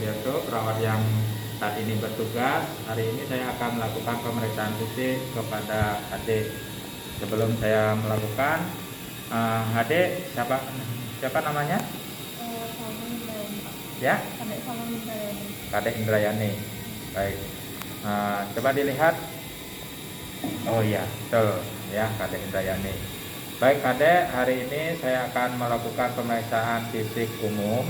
Sugiarto, perawat yang saat ini bertugas. Hari ini saya akan melakukan pemeriksaan fisik kepada adik. Sebelum saya melakukan, adik siapa namanya? Ya, Kadek Indrayani. Baik. Coba dilihat. Oh iya, betul ya, Kadek Indrayani. Baik Kadek, hari ini saya akan melakukan pemeriksaan fisik umum.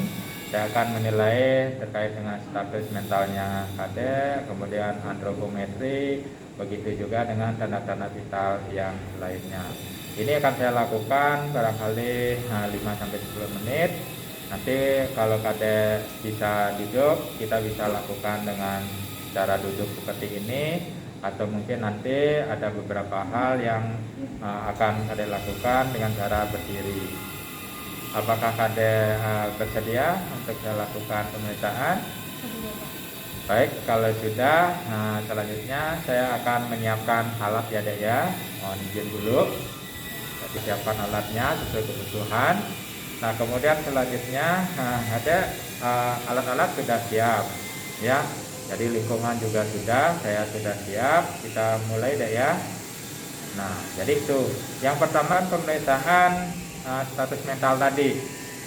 Saya akan menilai terkait dengan status mentalnya Kadek, kemudian antropometri, begitu juga dengan tanda-tanda vital yang lainnya. Ini akan saya lakukan barangkali 5-10 menit. Nanti kalau Kadek bisa duduk, kita bisa lakukan dengan cara duduk seperti ini, atau mungkin nanti ada beberapa hal yang akan Kadek lakukan dengan cara berdiri. Apakah Kadek bersedia untuk saya lakukan pemeriksaan? Baik, kalau sudah, selanjutnya saya akan menyiapkan alat ya Dek ya. Mohon izin dulu. Jadi siapkan alatnya sesuai kebutuhan. Nah, kemudian selanjutnya ada alat-alat sudah siap ya. Jadi lingkungan juga sudah, saya sudah siap. Kita mulai Dek ya. Nah, jadi itu. Yang pertama pemeriksaan status mental tadi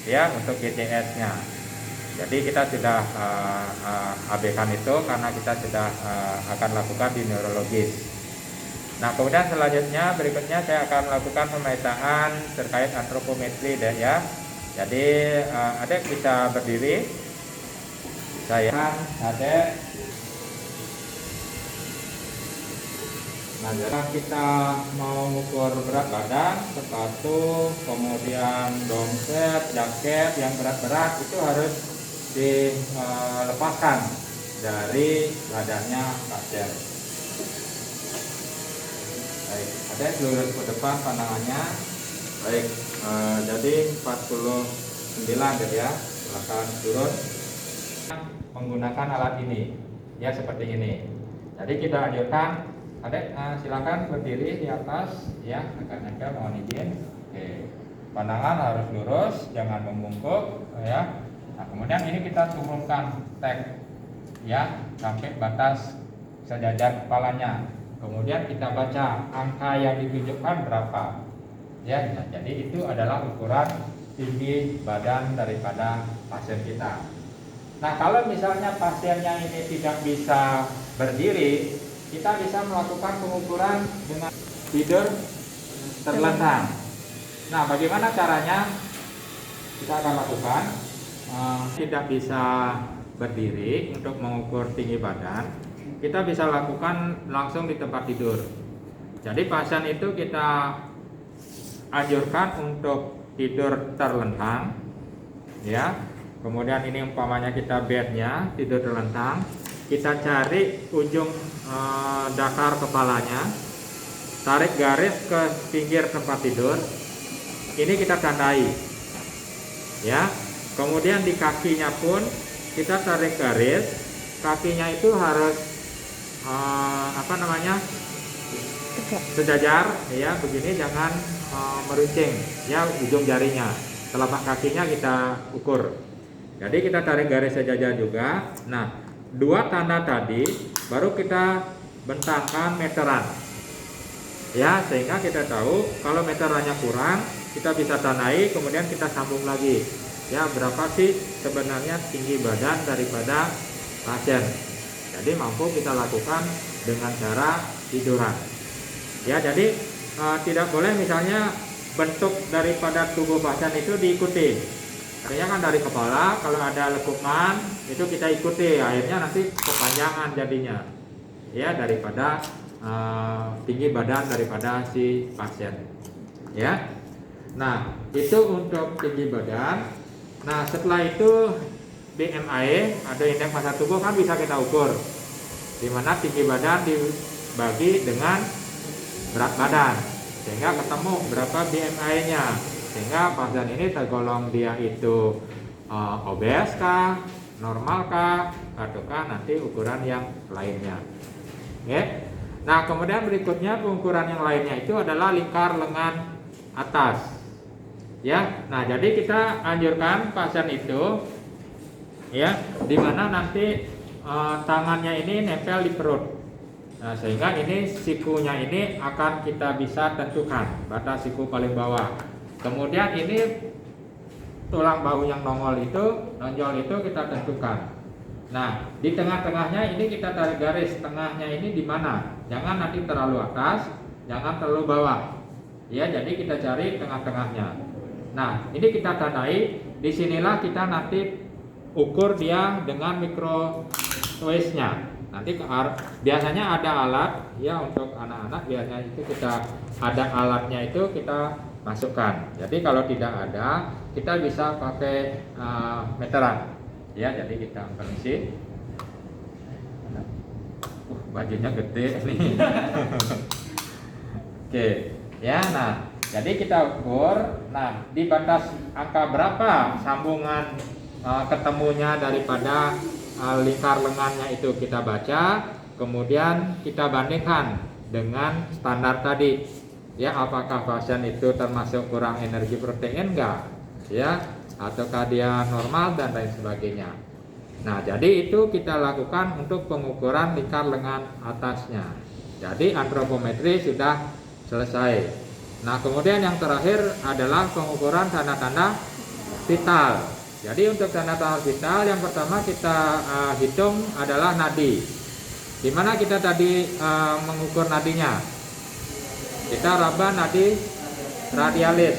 ya, untuk GCS-nya. Jadi kita sudah abaikan itu karena kita sudah akan lakukan di neurologis. Nah, kemudian selanjutnya berikutnya saya akan melakukan pemeriksaan terkait antropometri Dek ya. Jadi Adek bisa berdiri. Saya Adek. Nah, jadi kita mau mengukur berat badan, sepatu, kemudian dompet, jaket yang berat-berat itu harus dilepaskan dari badannya pasien. Baik, Adek lurus ke depan pandangannya. Baik, jadi 49 gitu ya. Silakan turun. Menggunakan alat ini, ya seperti ini. Jadi kita anjurkan, Adek silakan berdiri di atas, ya agak-agak mohon izin. Oke, pandangan harus lurus, jangan membungkuk, ya. Nah, kemudian ini kita turunkan tag, ya sampai batas sejajar kepalanya. Kemudian kita baca angka yang ditunjukkan berapa. Ya, nah, jadi itu adalah ukuran tinggi badan daripada pasien kita. Nah, kalau misalnya pasiennya ini tidak bisa berdiri, kita bisa melakukan pengukuran dengan tidur terlentang. Nah, bagaimana caranya? Kita akan lakukan. Tidak bisa berdiri untuk mengukur tinggi badan, kita bisa lakukan langsung di tempat tidur. Jadi pasien itu kita anjurkan untuk tidur terlentang, ya. Kemudian ini umpamanya kita bednya tidur terlentang, kita cari ujung dasar kepalanya, tarik garis ke pinggir tempat tidur, ini kita tandai, ya. Kemudian di kakinya pun kita tarik garis, kakinya itu harus sejajar, ya begini, jangan meruncing, ya ujung jarinya, telapak kakinya kita ukur. Jadi kita tarik garis sejajar juga. Nah, dua tanda tadi baru kita bentangkan meteran, ya sehingga kita tahu kalau meterannya kurang kita bisa tandai, kemudian kita sambung lagi, ya berapa sih sebenarnya tinggi badan daripada pasien. Jadi mampu kita lakukan dengan cara tiduran, ya. Jadi tidak boleh misalnya bentuk daripada tubuh pasien itu diikuti. Artinya kan dari kepala, kalau ada lekukan itu kita ikuti, akhirnya nanti kepanjangan jadinya, ya daripada tinggi badan daripada si pasien, ya. Nah, itu untuk tinggi badan. Nah, setelah itu BMI atau indeks massa tubuh kan bisa kita ukur, dimana tinggi badan dibagi dengan berat badan sehingga ketemu berapa BMI-nya, sehingga pasien ini tergolong dia itu obes kah, normal kah, ataukah nanti ukuran yang lainnya. Oke. Nah, kemudian berikutnya pengukuran yang lainnya itu adalah lingkar lengan atas. Ya. Nah, jadi kita anjurkan pasien itu ya, dimana nanti tangannya ini nempel di perut. Nah, sehingga ini sikunya ini akan kita bisa tentukan batas siku paling bawah. Kemudian ini tulang bahu yang nongol itu, nonjol itu kita tentukan. Nah, di tengah-tengahnya ini kita tarik garis, tengahnya ini di mana? Jangan nanti terlalu atas, jangan terlalu bawah. Ya, jadi kita cari tengah-tengahnya. Nah, ini kita tandai. Disinilah kita nanti ukur dia dengan micro twist-nya. Nanti biasanya ada alat ya, untuk anak-anak biasanya itu kita ada alatnya itu kita masukkan. Jadi kalau tidak ada, kita bisa pakai meteran. Ya, jadi kita permisi. Bajunya gede nih. Oke, ya. Nah, jadi kita ukur. Nah, di batas angka berapa sambungan ketemunya daripada lingkar lengannya itu kita baca, kemudian kita bandingkan dengan standar tadi. Ya, apakah pasien itu termasuk kurang energi protein enggak? Ya, ataukah dia normal dan lain sebagainya. Nah, jadi itu kita lakukan untuk pengukuran lingkar lengan atasnya. Jadi antropometri sudah selesai. Nah, kemudian yang terakhir adalah pengukuran tanda-tanda vital. Jadi untuk tanda-tanda vital yang pertama kita hitung adalah nadi. Di mana kita tadi mengukur nadinya? Kita raba nadi radialis.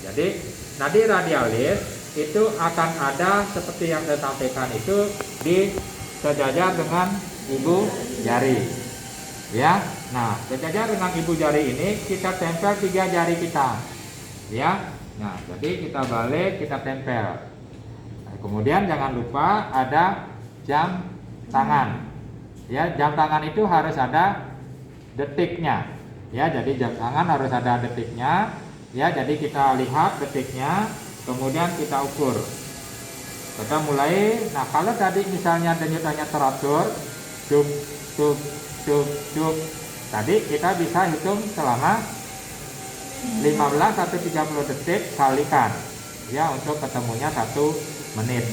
Jadi nadi radialis itu akan ada seperti yang saya sampaikan itu di sejajar dengan ibu jari. Ya, nah sejajar dengan ibu jari ini kita tempel 3 jari kita. Ya, nah jadi kita balik, kita tempel. Nah, kemudian jangan lupa ada jam tangan. Ya, jam tangan itu harus ada detiknya. Ya, jadi jam tangan harus ada detiknya. Ya, jadi kita lihat detiknya, kemudian kita ukur. Kita mulai. Nah, kalau tadi misalnya denyutannya teratur, cuk cuk cuk cuk, tadi kita bisa hitung selama 15 atau 30 detik kalikan. Ya, untuk ketemunya 1 menit.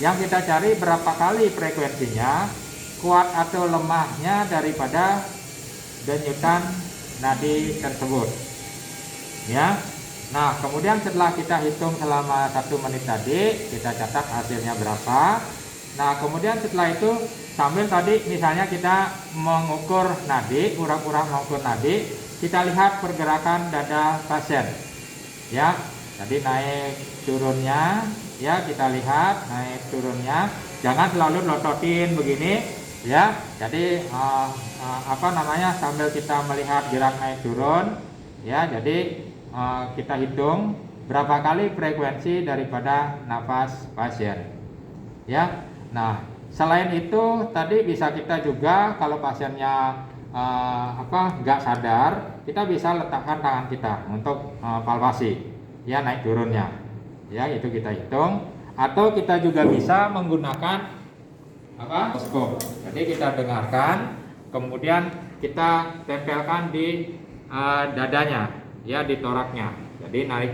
Yang kita cari berapa kali frekuensinya, kuat atau lemahnya daripada denyutan nadi tersebut. Ya. Nah, kemudian setelah kita hitung selama 1 menit tadi, kita catat hasilnya berapa. Nah, kemudian setelah itu sambil tadi misalnya kita mengukur nadi, pura-pura mengukur nadi, kita lihat pergerakan dada pasien. Ya. Jadi naik turunnya, ya kita lihat naik turunnya. Jangan selalu lototin begini. Ya, jadi sambil kita melihat gerak naik turun, ya, jadi kita hitung berapa kali frekuensi daripada nafas pasien. Ya, nah selain itu tadi bisa kita juga kalau pasiennya nggak sadar, kita bisa letakkan tangan kita untuk palpasi, ya naik turunnya, ya itu kita hitung. Atau kita juga bisa menggunakan stetoskop. Jadi kita dengarkan, kemudian kita tempelkan di dadanya, ya di toraknya. Jadi naik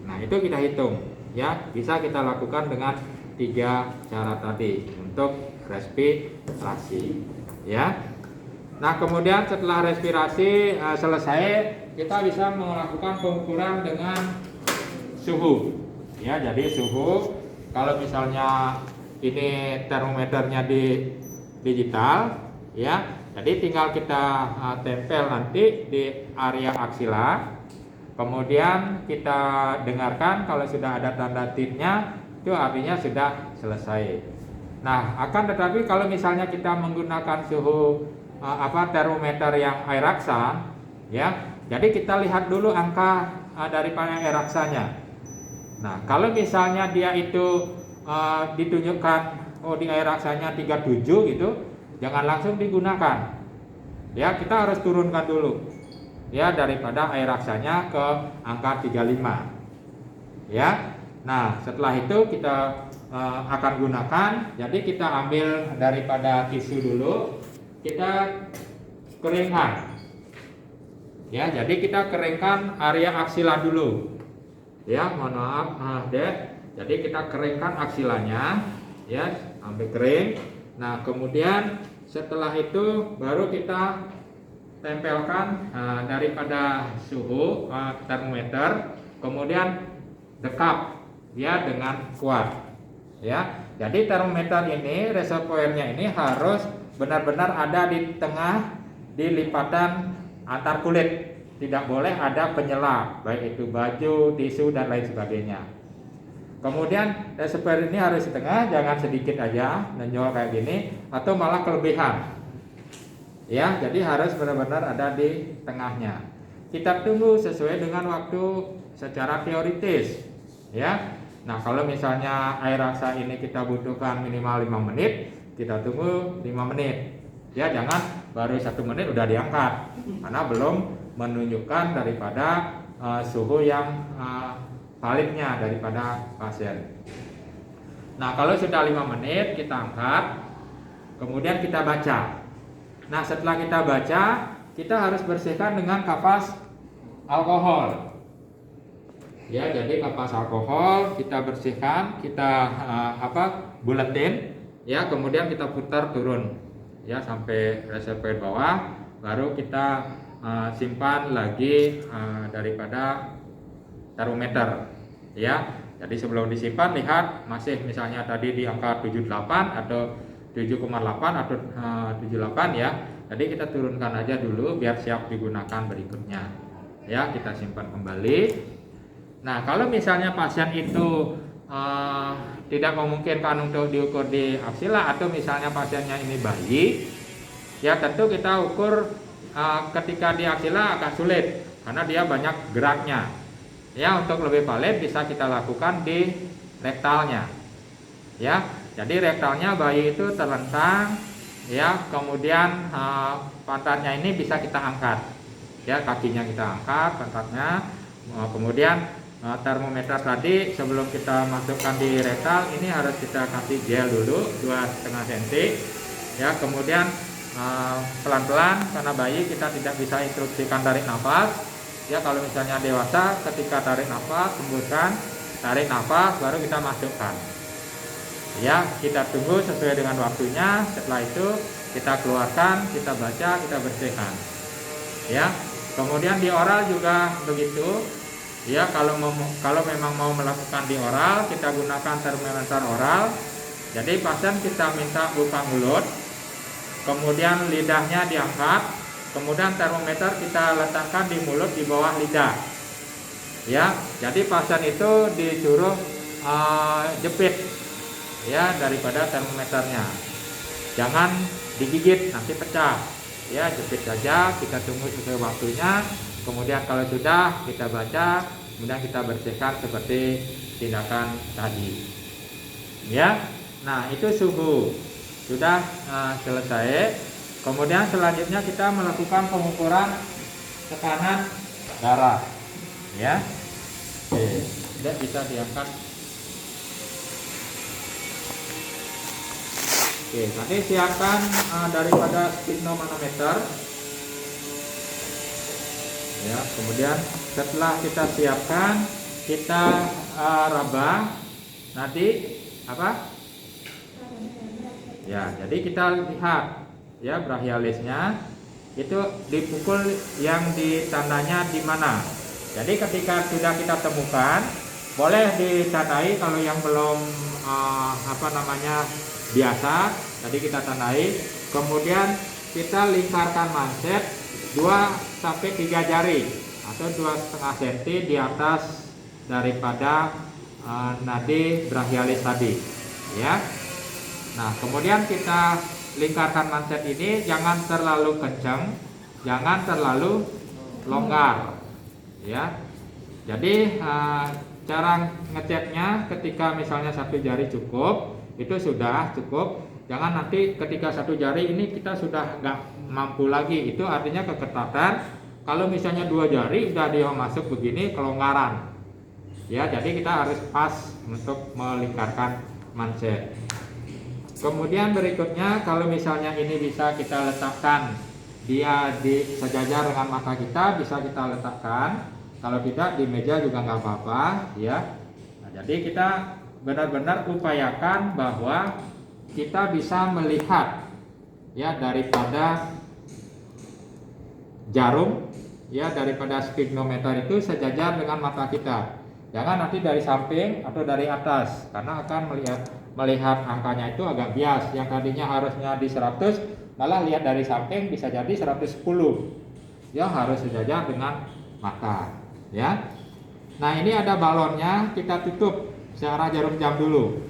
nah itu kita hitung, ya bisa kita lakukan dengan 3 cara tadi untuk respirasi, ya. Nah, kemudian setelah respirasi selesai, kita bisa melakukan pengukuran dengan suhu, ya. Jadi suhu, kalau misalnya ini termometernya di digital, ya, jadi tinggal kita tempel nanti di area aksila, kemudian kita dengarkan. Kalau sudah ada tanda titnya, itu artinya sudah selesai. Nah, akan tetapi kalau misalnya kita menggunakan suhu termometer yang air raksa, ya, jadi kita lihat dulu angka daripada air raksanya. Nah, kalau misalnya dia itu ditunjukkan di air raksanya 37 gitu, jangan langsung digunakan. Ya, kita harus turunkan dulu. Ya, daripada air raksanya ke angka 35. Ya. Nah, setelah itu kita akan gunakan. Jadi kita ambil daripada tisu dulu, kita keringkan. Ya, jadi kita keringkan area aksila dulu. Ya, mohon maaf, Dek. Jadi kita keringkan aksilanya, ya, sampai kering. Nah, kemudian setelah itu baru kita tempelkan daripada suhu termometer, kemudian dekap ya dengan kuat. Ya, jadi termometer ini, reservoirnya ini harus benar-benar ada di tengah, di lipatan antar kulit. Tidak boleh ada penyela, baik itu baju, tisu dan lain sebagainya. Kemudian reservoir ini harus di tengah, jangan sedikit aja menonjol kayak gini atau malah kelebihan. Ya, jadi harus benar-benar ada di tengahnya. Kita tunggu sesuai dengan waktu secara teoritis. Ya. Nah, kalau misalnya air raksa ini kita butuhkan minimal 5 menit, kita tunggu 5 menit. Ya, jangan baru 1 menit udah diangkat, karena belum menunjukkan daripada suhu yang validnya daripada pasien. Nah, kalau sudah 5 menit kita angkat, kemudian kita baca. Nah, setelah kita baca, kita harus bersihkan dengan kapas alkohol. Ya, jadi kapas alkohol kita bersihkan, kita buletin, ya, kemudian kita putar turun, ya, sampai reservoir bawah, baru kita simpan lagi daripada termometer, ya. Jadi sebelum disimpan, lihat masih misalnya tadi di angka 78 atau 7,8 atau 78, ya. Jadi kita turunkan aja dulu biar siap digunakan berikutnya. Ya, kita simpan kembali. Nah, kalau misalnya pasien itu tidak memungkinkan untuk diukur di aksila, atau misalnya pasiennya ini bayi, ya tentu kita ukur ketika di aksila agak sulit karena dia banyak geraknya. Ya, untuk lebih valid bisa kita lakukan di rektalnya. Ya, jadi rektalnya bayi itu terlentang, ya, kemudian pantatnya ini bisa kita angkat, ya, kakinya kita angkat, pantatnya, kemudian termometer tadi sebelum kita masukkan di rektal ini harus kita kasih gel dulu 2,5 cm, ya, kemudian pelan-pelan karena bayi kita tidak bisa instruksikan tarik nafas. Ya, kalau misalnya dewasa ketika tarik nafas, hembuskan, tarik nafas, baru kita masukkan. Ya, kita tunggu sesuai dengan waktunya. Setelah itu kita keluarkan, kita baca, kita bersihkan. Ya, kemudian di oral juga begitu. Ya, kalau memang mau melakukan di oral, kita gunakan termometer oral. Jadi pasien kita minta buka mulut, kemudian lidahnya diangkat, kemudian termometer kita letakkan di mulut di bawah lidah. Ya, jadi pasien itu disuruh jepit, ya, daripada termometernya. Jangan digigit, nanti pecah. Ya, jepit saja, kita tunggu sesuai waktunya. Kemudian kalau sudah kita baca, kemudian kita bersihkan seperti tindakan tadi. Ya. Nah, itu suhu sudah selesai. Kemudian selanjutnya kita melakukan pengukuran tekanan darah. Ya. Oke, tidak bisa diangkat. Oke, nanti siapkan daripada sphygmomanometer. Ya, kemudian setelah kita siapkan, kita raba. Nanti apa? Ya, jadi kita lihat, ya, brachialisnya itu dipukul yang di tandanya di mana. Jadi ketika sudah kita temukan, boleh ditandai kalau yang belum biasa, tadi kita tandai. Kemudian kita lingkarkan manset 2-3 jari atau 2,5 cm di atas daripada nadi brachialis tadi, ya. Nah, kemudian kita lingkarkan manset ini jangan terlalu kencang, jangan terlalu longgar, ya. Jadi cara ngeceknya ketika misalnya 1 jari cukup, itu sudah cukup. Jangan nanti ketika 1 jari ini kita sudah nggak mampu lagi, itu artinya keketatan. Kalau misalnya 2 jari sudah dia masuk begini, kelonggaran, ya. Jadi kita harus pas untuk melingkarkan manset. Kemudian berikutnya, kalau misalnya ini bisa kita letakkan dia di sejajar dengan mata kita, bisa kita letakkan. Kalau tidak di meja juga nggak apa-apa, ya. Nah, jadi kita benar-benar upayakan bahwa kita bisa melihat ya daripada jarum ya, daripada sphygmometer itu sejajar dengan mata kita. Jangan nanti dari samping atau dari atas, karena akan melihat angkanya itu agak bias. Yang tadinya harusnya di 100 malah lihat dari samping bisa jadi 110. Ya, harus sejajar dengan mata ya. Nah, ini ada balonnya, kita tutup searah jarum jam dulu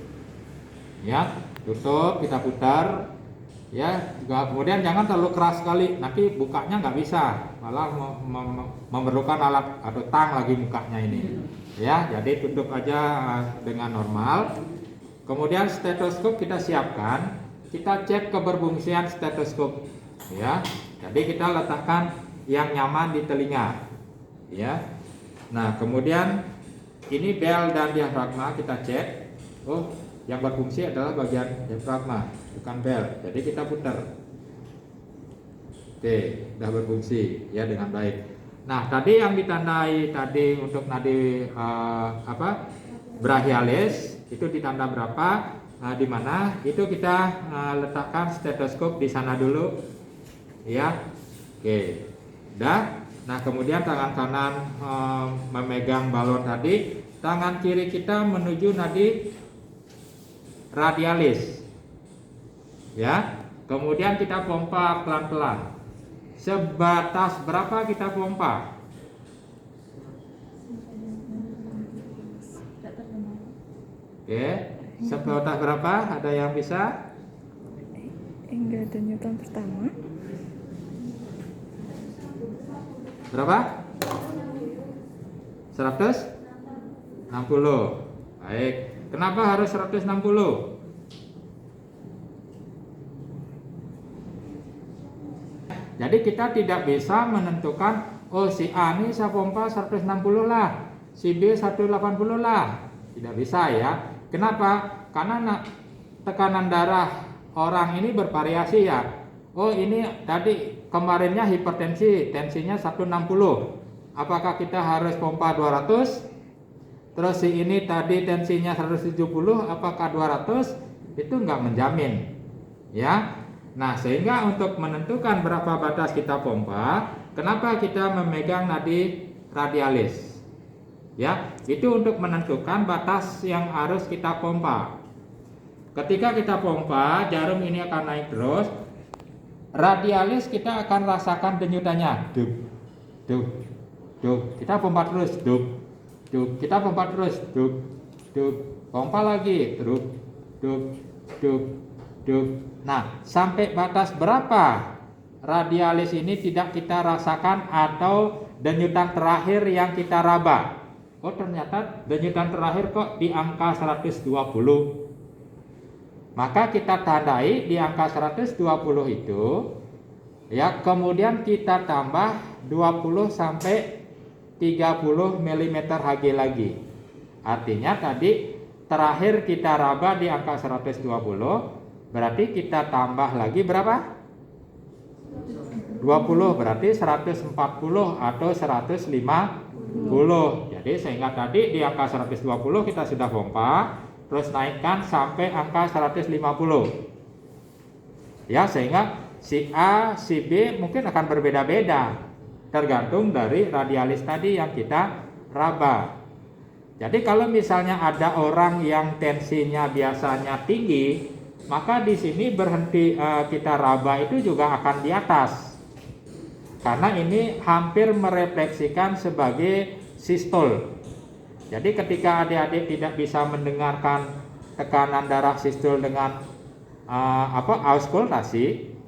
ya, tutup, kita putar ya. Kemudian jangan terlalu keras sekali, nanti bukanya nggak bisa, malah memerlukan alat atau tang lagi mukanya ini ya. Jadi tutup aja dengan normal. Kemudian stetoskop kita siapkan, kita cek keberfungsian stetoskop ya. Jadi kita letakkan yang nyaman di telinga ya. Nah, kemudian ini bel dan diafragma kita cek. Oh, yang berfungsi adalah bagian diafragma, bukan bel. Jadi kita putar. Oke, sudah berfungsi ya dengan baik. Nah, tadi yang ditandai tadi untuk nadi brachialis itu ditanda berapa? Di mana? Itu kita letakkan stetoskop di sana dulu. Ya. Oke. Udah. Nah, kemudian tangan kanan memegang balon tadi, tangan kiri kita menuju nadi radialis. Ya. Kemudian kita pompa pelan-pelan. Sebatas berapa kita pompa? Oke, sebatas berapa? Ada yang bisa? Enggak ada nyutan pertama. Berapa? 160. Baik. Kenapa harus 160? Jadi kita tidak bisa menentukan, oh si A ini saya pompa 160 lah, si B 180 lah. Tidak bisa ya. Kenapa? Karena tekanan darah orang ini bervariasi ya. Oh, ini tadi kemarinnya hipertensi, tensinya 160. Apakah kita harus pompa 200? Terus si ini tadi tensinya 170, apakah 200? Itu enggak menjamin. Ya. Nah, sehingga untuk menentukan berapa batas kita pompa, kenapa kita memegang nadi radialis? Ya, itu untuk menentukan batas yang harus kita pompa. Ketika kita pompa, jarum ini akan naik terus. Radialis kita akan rasakan denyutannya. Duk, duk, duk. Kita pompa terus, duk, duk. Kita pompa terus, duk, duk. Pompa lagi, duk, duk, duk, duk. Nah, sampai batas berapa radialis ini tidak kita rasakan atau denyutan terakhir yang kita raba? Oh, ternyata denyutan terakhir kok di angka 120. Maka kita tandai di angka 120 itu ya, kemudian kita tambah 20 sampai 30 mm Hg lagi. Artinya tadi terakhir kita raba di angka 120, berarti kita tambah lagi berapa? 20, berarti 140 atau 150. Jadi sehingga tadi di angka 120 kita sudah pompa, terus naikkan sampai angka 150. Ya, sehingga si A, si B mungkin akan berbeda-beda tergantung dari radialis tadi yang kita raba. Jadi kalau misalnya ada orang yang tensinya biasanya tinggi, maka di sini berhenti kita raba itu juga akan di atas. Karena ini hampir merefleksikan sebagai sistol. Jadi ketika adik-adik tidak bisa mendengarkan tekanan darah sistol dengan auskultasi,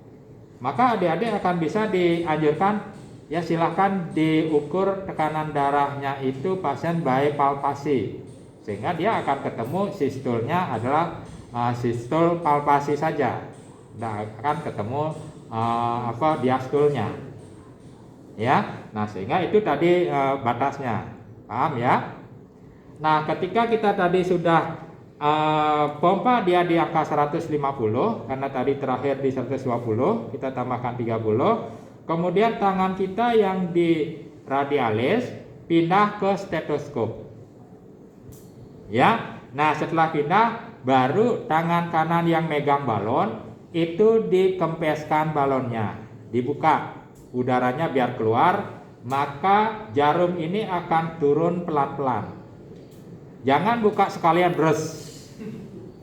maka adik-adik akan bisa dianjurkan ya silahkan diukur tekanan darahnya itu pasien by palpasi, sehingga dia akan ketemu sistolnya adalah sistol palpasi saja, tidak akan ketemu diastolnya. Ya, nah sehingga itu tadi batasnya, paham ya? Nah, ketika kita tadi sudah pompa dia di angka 150, karena tadi terakhir di 120, kita tambahkan 30. Kemudian tangan kita yang di radialis pindah ke stetoskop. Ya, Nah, setelah pindah, baru tangan kanan yang megang balon itu dikempeskan balonnya, dibuka udaranya biar keluar, maka jarum ini akan turun pelan-pelan. Jangan buka sekalian bres,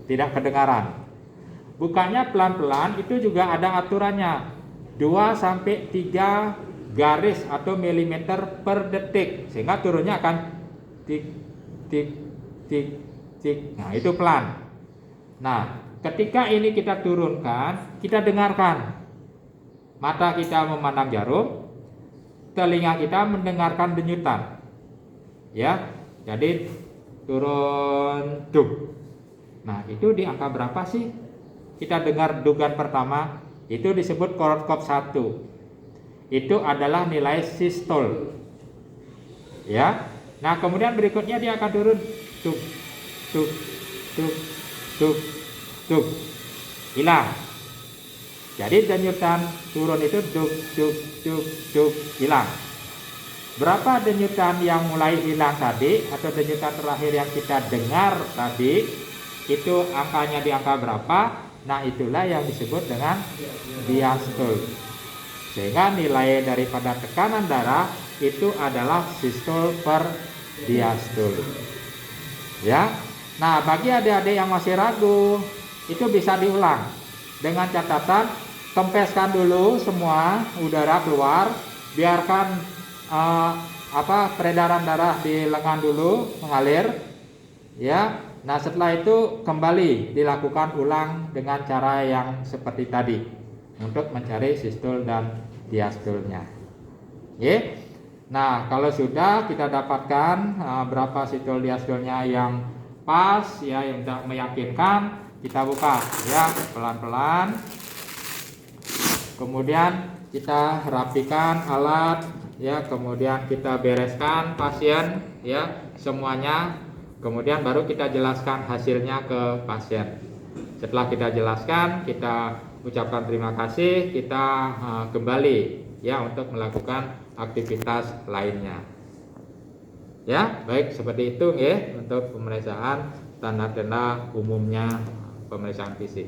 tidak kedengaran. Bukanya pelan-pelan, itu juga ada aturannya, 2 sampai 3 garis atau milimeter per detik, sehingga turunnya akan tik tik tik tik. Nah, itu pelan. Nah, ketika ini kita turunkan, kita dengarkan. Mata kita memandang jarum, telinga kita mendengarkan denyutan. Ya. Jadi turun duk. Nah, itu di angka berapa sih? Kita dengar dugaan pertama, itu disebut Korotkop 1. Itu adalah nilai sistol. Ya. Nah, kemudian berikutnya dia akan turun tuk tuk tuk tuk tuk. Hilang. Jadi denyutan turun itu duk duk duk duk, hilang. Berapa denyutan yang mulai hilang tadi atau denyutan terakhir yang kita dengar tadi, itu angkanya di angka berapa? Nah, itulah yang disebut dengan diastol. Sehingga nilai daripada tekanan darah itu adalah sistol per diastol. Ya. Nah, bagi adik-adik yang masih ragu, itu bisa diulang dengan catatan kempeskan dulu semua udara keluar, biarkan peredaran darah di lengan dulu mengalir. Ya. Nah, setelah itu kembali dilakukan ulang dengan cara yang seperti tadi untuk mencari sistol dan diastolnya. Oke. Nah, kalau sudah kita dapatkan berapa sistol diastolnya yang pas, ya, yang meyakinkan, kita buka ya pelan-pelan. Kemudian kita rapikan alat, ya, kemudian kita bereskan pasien, ya, semuanya. Kemudian baru kita jelaskan hasilnya ke pasien. Setelah kita jelaskan, kita ucapkan terima kasih, kita kembali ya untuk melakukan aktivitas lainnya. Ya, baik, seperti itu ya untuk pemeriksaan standar tanda umumnya pemeriksaan fisik.